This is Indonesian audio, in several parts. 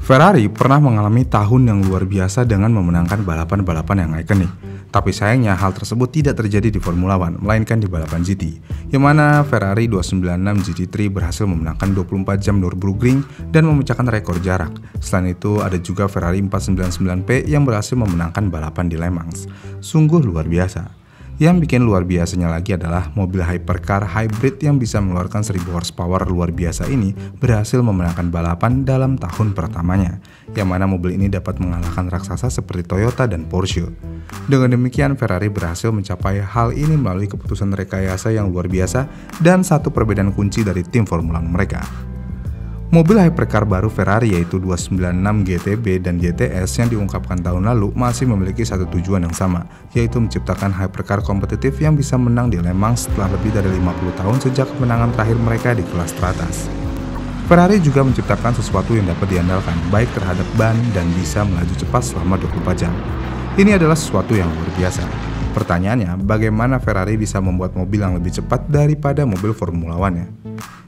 Ferrari pernah mengalami tahun yang luar biasa dengan memenangkan balapan-balapan yang ikonik. Tapi sayangnya hal tersebut tidak terjadi di Formula One, melainkan di balapan GT, yang mana Ferrari 296 GT3 berhasil memenangkan 24 jam Nürburgring dan memecahkan rekor jarak. Selain itu, ada juga Ferrari 499P yang berhasil memenangkan balapan di Le Mans. Sungguh luar biasa. Yang bikin luar biasanya lagi adalah mobil hypercar hybrid yang bisa mengeluarkan 1000 horsepower luar biasa ini berhasil memenangkan balapan dalam tahun pertamanya, yang mana mobil ini dapat mengalahkan raksasa seperti Toyota dan Porsche. Dengan demikian, Ferrari berhasil mencapai hal ini melalui keputusan rekayasa yang luar biasa dan satu perbedaan kunci dari tim Formula One mereka. Mobil hypercar baru Ferrari yaitu 296 GTB dan GTS yang diungkapkan tahun lalu masih memiliki satu tujuan yang sama, yaitu menciptakan hypercar kompetitif yang bisa menang di Le Mans setelah lebih dari 50 tahun sejak kemenangan terakhir mereka di kelas teratas. Ferrari juga menciptakan sesuatu yang dapat diandalkan baik terhadap ban dan bisa melaju cepat selama 24 jam. Ini adalah sesuatu yang luar biasa. Pertanyaannya, bagaimana Ferrari bisa membuat mobil yang lebih cepat daripada mobil Formula One-nya?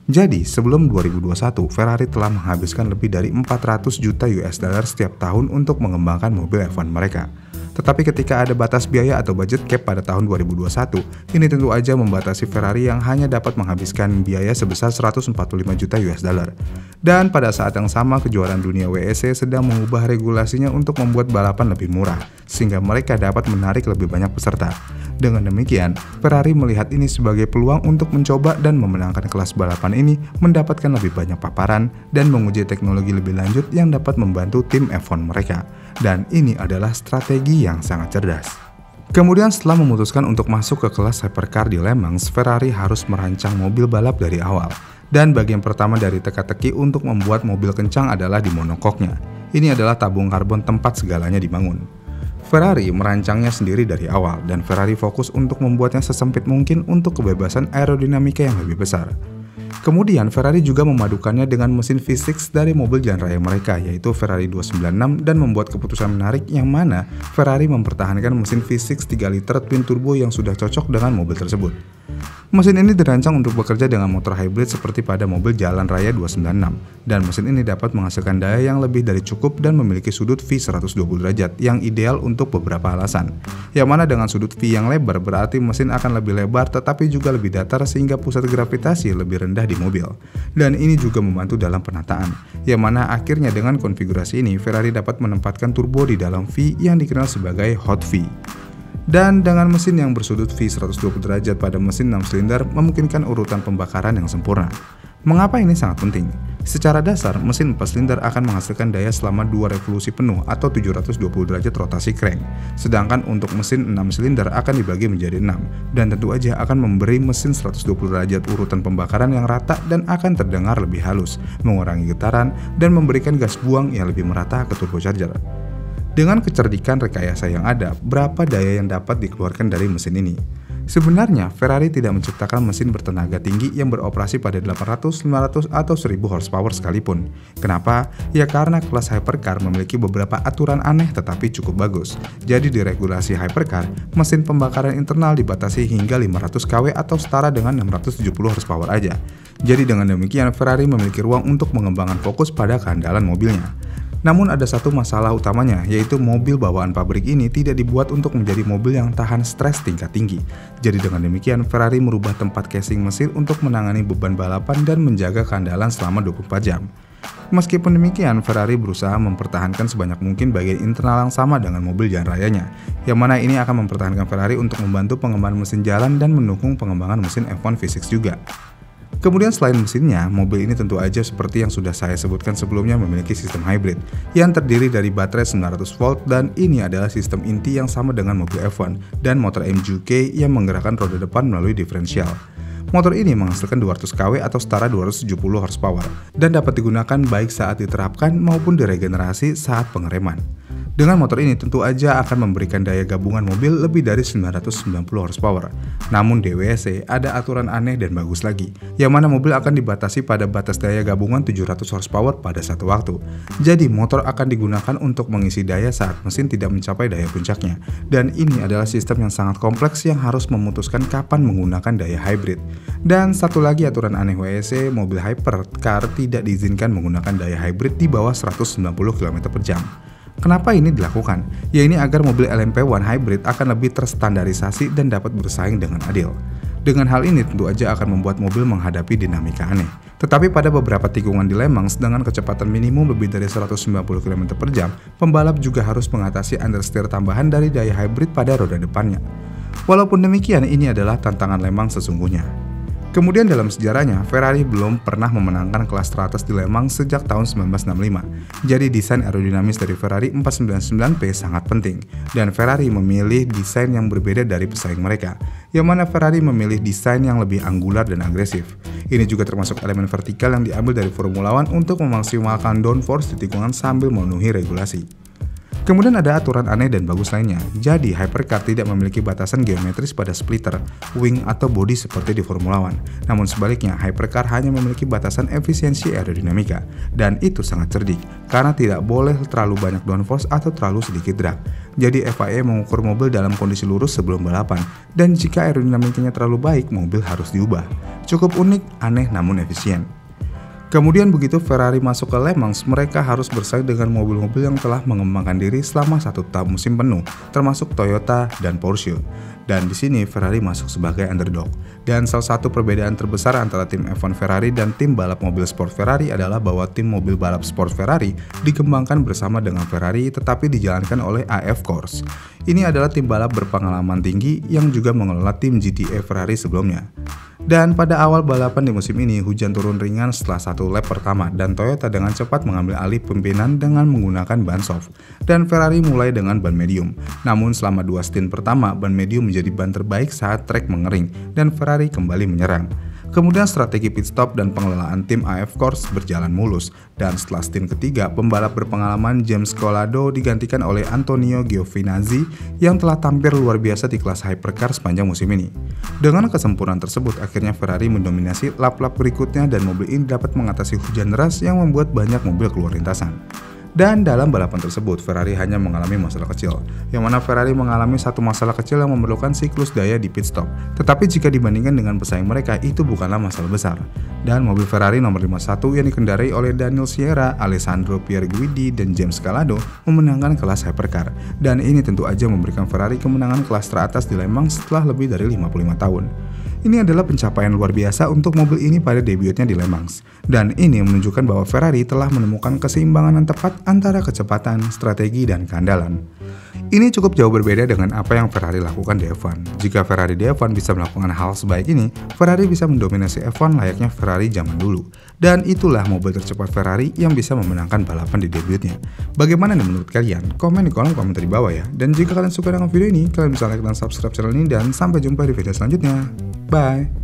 Jadi, sebelum 2021, Ferrari telah menghabiskan lebih dari 400 juta US dollar setiap tahun untuk mengembangkan mobil F1 mereka. Tetapi ketika ada batas biaya atau budget cap pada tahun 2021, ini tentu aja membatasi Ferrari yang hanya dapat menghabiskan biaya sebesar 145 juta US dollar. Dan pada saat yang sama, kejuaraan dunia WEC sedang mengubah regulasinya untuk membuat balapan lebih murah, sehingga mereka dapat menarik lebih banyak peserta. Dengan demikian, Ferrari melihat ini sebagai peluang untuk mencoba dan memenangkan kelas balapan ini, mendapatkan lebih banyak paparan, dan menguji teknologi lebih lanjut yang dapat membantu tim F1 mereka. Dan ini adalah strategi yang sangat cerdas. Kemudian setelah memutuskan untuk masuk ke kelas hypercar di Le Mans, Ferrari harus merancang mobil balap dari awal. Dan bagian pertama dari teka-teki untuk membuat mobil kencang adalah di monokoknya. Ini adalah tabung karbon tempat segalanya dibangun. Ferrari merancangnya sendiri dari awal, dan Ferrari fokus untuk membuatnya sesempit mungkin untuk kebebasan aerodinamika yang lebih besar. Kemudian Ferrari juga memadukannya dengan mesin V6 dari mobil jalan raya mereka, yaitu Ferrari 296, dan membuat keputusan menarik yang mana Ferrari mempertahankan mesin V6 3 liter twin turbo yang sudah cocok dengan mobil tersebut. Mesin ini dirancang untuk bekerja dengan motor hybrid seperti pada mobil jalan raya 296, dan mesin ini dapat menghasilkan daya yang lebih dari cukup dan memiliki sudut V 120 derajat yang ideal untuk beberapa alasan. Yang mana dengan sudut V yang lebar berarti mesin akan lebih lebar tetapi juga lebih datar sehingga pusat gravitasi lebih rendah di mobil. Dan ini juga membantu dalam penataan, yang mana akhirnya dengan konfigurasi ini Ferrari dapat menempatkan turbo di dalam V yang dikenal sebagai hot V. Dan dengan mesin yang bersudut V 120 derajat pada mesin 6 silinder memungkinkan urutan pembakaran yang sempurna. Mengapa ini sangat penting? Secara dasar, mesin 4 silinder akan menghasilkan daya selama 2 revolusi penuh atau 720 derajat rotasi crank. Sedangkan untuk mesin 6 silinder akan dibagi menjadi 6, dan tentu aja akan memberi mesin 120 derajat urutan pembakaran yang rata dan akan terdengar lebih halus, mengurangi getaran, dan memberikan gas buang yang lebih merata ke turbocharger. Dengan kecerdikan rekayasa yang ada, berapa daya yang dapat dikeluarkan dari mesin ini? Sebenarnya, Ferrari tidak menciptakan mesin bertenaga tinggi yang beroperasi pada 800, 900, atau 1000 horsepower sekalipun. Kenapa? Ya karena kelas hypercar memiliki beberapa aturan aneh tetapi cukup bagus. Jadi di regulasi hypercar, mesin pembakaran internal dibatasi hingga 500 kW atau setara dengan 670 horsepower aja. Jadi dengan demikian, Ferrari memiliki ruang untuk mengembangkan fokus pada keandalan mobilnya. Namun ada satu masalah utamanya, yaitu mobil bawaan pabrik ini tidak dibuat untuk menjadi mobil yang tahan stres tingkat tinggi. Jadi dengan demikian, Ferrari merubah tempat casing mesin untuk menangani beban balapan dan menjaga keandalan selama 24 jam. Meskipun demikian, Ferrari berusaha mempertahankan sebanyak mungkin bagian internal yang sama dengan mobil jalan rayanya, yang mana ini akan mempertahankan Ferrari untuk membantu pengembangan mesin jalan dan mendukung pengembangan mesin F1 V6 juga. Kemudian selain mesinnya, mobil ini tentu aja seperti yang sudah saya sebutkan sebelumnya memiliki sistem hybrid yang terdiri dari baterai 900 volt, dan ini adalah sistem inti yang sama dengan mobil F1 dan motor MGU-K yang menggerakkan roda depan melalui diferensial. Motor ini menghasilkan 200 kW atau setara 270 horsepower dan dapat digunakan baik saat diterapkan maupun diregenerasi saat pengereman. Dengan motor ini tentu aja akan memberikan daya gabungan mobil lebih dari 990 horsepower. Namun di WEC ada aturan aneh dan bagus lagi, yang mana mobil akan dibatasi pada batas daya gabungan 700 horsepower pada satu waktu. Jadi motor akan digunakan untuk mengisi daya saat mesin tidak mencapai daya puncaknya. Dan ini adalah sistem yang sangat kompleks yang harus memutuskan kapan menggunakan daya hybrid. Dan satu lagi aturan aneh WEC, mobil hypercar tidak diizinkan menggunakan daya hybrid di bawah 190 km/jam. Kenapa ini dilakukan? Ya ini agar mobil LMP1 hybrid akan lebih terstandarisasi dan dapat bersaing dengan adil. Dengan hal ini tentu aja akan membuat mobil menghadapi dinamika aneh. Tetapi pada beberapa tikungan di Le Mans dengan kecepatan minimum lebih dari 190 km/jam, pembalap juga harus mengatasi understeer tambahan dari daya hybrid pada roda depannya. Walaupun demikian, ini adalah tantangan Le Mans sesungguhnya. Kemudian dalam sejarahnya, Ferrari belum pernah memenangkan kelas teratas di Le Mans sejak tahun 1965. Jadi desain aerodinamis dari Ferrari 499P sangat penting, dan Ferrari memilih desain yang berbeda dari pesaing mereka, yang mana Ferrari memilih desain yang lebih angular dan agresif. Ini juga termasuk elemen vertikal yang diambil dari Formula One untuk memaksimalkan downforce di tikungan sambil memenuhi regulasi. Kemudian ada aturan aneh dan bagus lainnya. Jadi, hypercar tidak memiliki batasan geometris pada splitter, wing, atau bodi seperti di Formula One. Namun sebaliknya, hypercar hanya memiliki batasan efisiensi aerodinamika. Dan itu sangat cerdik, karena tidak boleh terlalu banyak downforce atau terlalu sedikit drag. Jadi, FIA mengukur mobil dalam kondisi lurus sebelum balapan. Dan jika aerodinamikanya terlalu baik, mobil harus diubah. Cukup unik, aneh, namun efisien. Kemudian begitu Ferrari masuk ke Le Mans, mereka harus bersaing dengan mobil-mobil yang telah mengembangkan diri selama satu tahun musim penuh, termasuk Toyota dan Porsche. Dan di sini Ferrari masuk sebagai underdog. Dan salah satu perbedaan terbesar antara tim F1 Ferrari dan tim balap mobil sport Ferrari adalah bahwa tim mobil balap sport Ferrari dikembangkan bersama dengan Ferrari tetapi dijalankan oleh AF Corse. Ini adalah tim balap berpengalaman tinggi yang juga mengelola tim GTA Ferrari sebelumnya. Dan pada awal balapan di musim ini, hujan turun ringan setelah satu lap pertama dan Toyota dengan cepat mengambil alih pimpinan dengan menggunakan ban soft. Dan Ferrari mulai dengan ban medium. Namun selama 2 stint pertama, ban medium menjadi ban terbaik saat trek mengering dan Ferrari kembali menyerang. Kemudian strategi pit stop dan pengelolaan tim AF Corse berjalan mulus, dan setelah stint ketiga, pembalap berpengalaman James Collado digantikan oleh Antonio Giovinazzi yang telah tampil luar biasa di kelas hypercar sepanjang musim ini. Dengan kesempurnaan tersebut, akhirnya Ferrari mendominasi lap-lap berikutnya dan mobil ini dapat mengatasi hujan deras yang membuat banyak mobil keluar lintasan. Dan dalam balapan tersebut, Ferrari hanya mengalami masalah kecil, yang mana Ferrari mengalami satu masalah kecil yang memerlukan siklus daya di pit stop. Tetapi jika dibandingkan dengan pesaing mereka, itu bukanlah masalah besar. Dan mobil Ferrari nomor 51 yang dikendarai oleh Daniel Sierra, Alessandro Pierguidi, dan James Calado memenangkan kelas hypercar. Dan ini tentu aja memberikan Ferrari kemenangan kelas teratas di Le Mans setelah lebih dari 55 tahun. Ini adalah pencapaian luar biasa untuk mobil ini pada debutnya di Le Mans. Dan ini menunjukkan bahwa Ferrari telah menemukan keseimbangan yang tepat antara kecepatan, strategi, dan keandalan. Ini cukup jauh berbeda dengan apa yang Ferrari lakukan di F1. Jika Ferrari di F1 bisa melakukan hal sebaik ini, Ferrari bisa mendominasi F1 layaknya Ferrari zaman dulu. Dan itulah mobil tercepat Ferrari yang bisa memenangkan balapan di debutnya. Bagaimana nih menurut kalian? Komen di kolom komentar di bawah ya. Dan jika kalian suka dengan video ini, kalian bisa like dan subscribe channel ini, dan sampai jumpa di video selanjutnya. Bye!